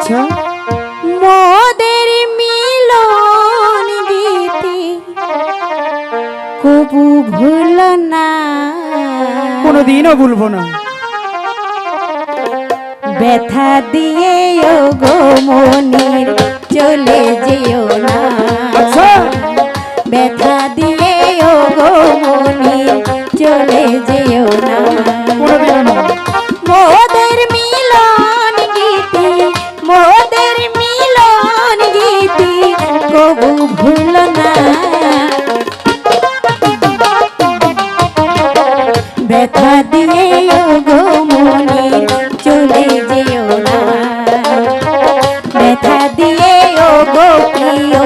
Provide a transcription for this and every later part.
আচ্ছা, মোদের মিলন গীতি কবু ভুল না, কোনোদিনও ভুলবো না। ব্যথা দিয়ে ও গো মনির চলে যেও না, আচ্ছা, ব্যথা দিয়ে ও গো মনির চলে যেও না, কোনোদিনও না। মোদের মিলন গীতি, মোদের মিলন গীতি কবু ভুল না, ব্যথা দিয়ে ও গো মনির চলে যেও না, ব্যথা দিয়ে ও গো প্রিয়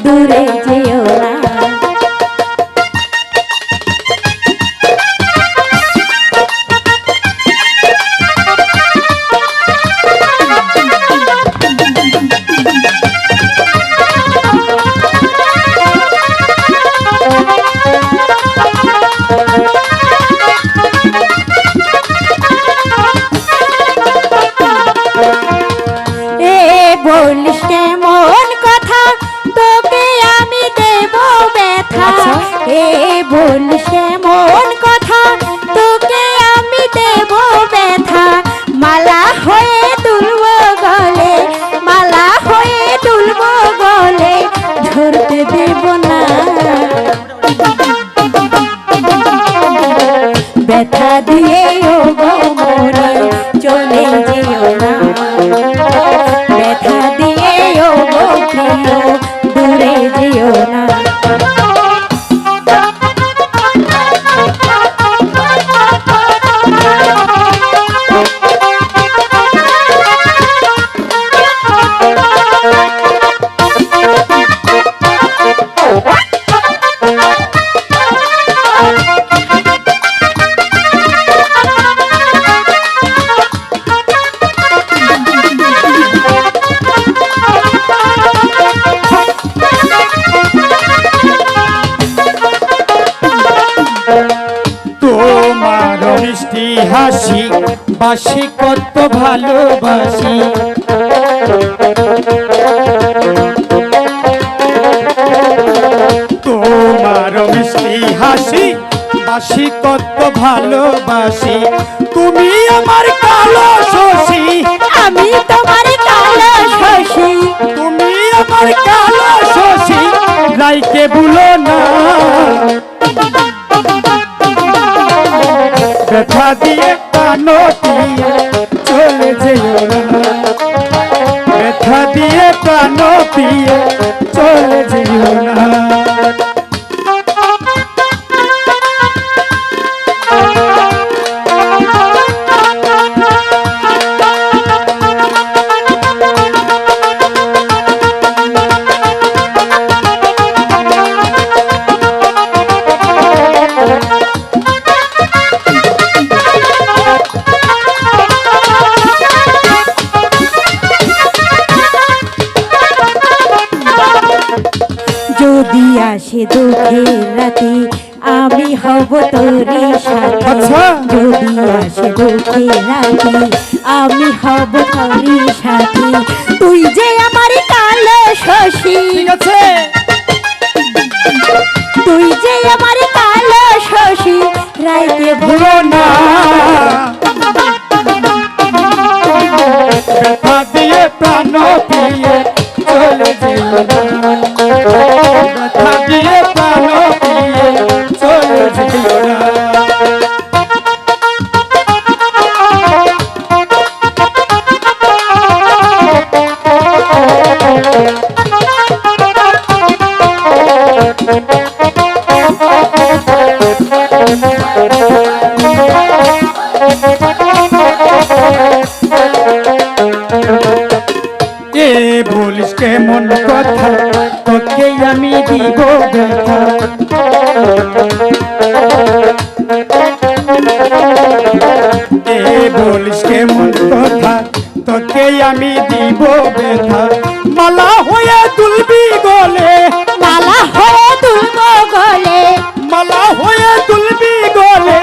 দূরে যেও না। বলিস কেমন কথা তোকে আমি দেব ব্যথা, এ বলিস কেমন কথা তোকে আমি দেব ব্যথা, মালা হয়ে তুলব গলে, মালা হয়ে তুলব গলে ধরতে দেব না, ব্যথা দিয়ে ও গো মনে চলে যেও না, ব্যথা দিয়ে ও গো প্রিয় দূরে যেও না। তোমার মিষ্টি হাসি বাসি কত ভালোবাসি, তোমার মিষ্টি হাসি বাসি কত ভালোবাসি, তুমি আমার কালো শশী, আমি তোমার কালো শশী, তুমি আমার কালো শশী, লাইকে ভুলো না, ব্যথা দিয়ে কানো দিয়ে চলে যেও না, ব্যথা দিয়ে কানো দিয়ে চলে যেও না। যদি আসে দুঃখের রাতে আমি হব তোরই সাথে, আচ্ছা, যদি আসে দুঃখের রাতে আমি হব তোরই সাথে, তুই যে আমার কালো শশী, ঠিক আছে, তুই যে আমার কালো শশী, রাইতে ভুলো না, ব্যথা দিয়ে প্রাণ দিয়ে চলে যেও না, ব্যথা দিয়ে প্রাণ দিয়ে চলে যেও না। এ বলিস কেমন কথা তোকে আমি দিব ব্যথা, এ বলিস কেমন কথা তোকে আমি দিব ব্যথা, মালা হয়ে তুলবি গলে, মালা হয়ে তুলব গলে, মালা হয়ে তুলবি গলে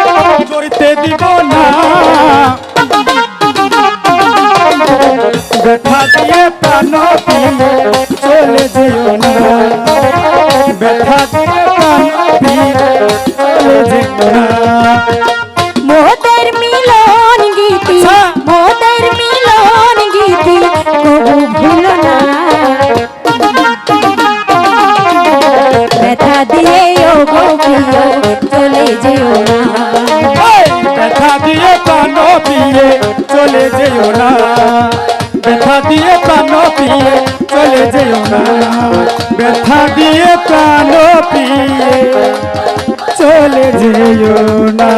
জড়িতে দিব না, ব্যথা দিয়ে প্রাণ দিয়ে চলে যেও না, ব্যথা দিয়ে প্রাণ দিয়ে চলে যেও না। মোদের মিলন গীতি, মোদের মিলন গীতি কবু ভুলো না, ব্যথা দিয়ে ও গো প্রিয় চলে যেও না, ব্যথা দিয়ে প্রাণ দিয়ে চলে যেও না, ব্যথা দিয়ে প্রাণ দিয়ে চলে যেও না, ব্যথা দিয়ে প্রাণ দিয়ে চলে যেও না।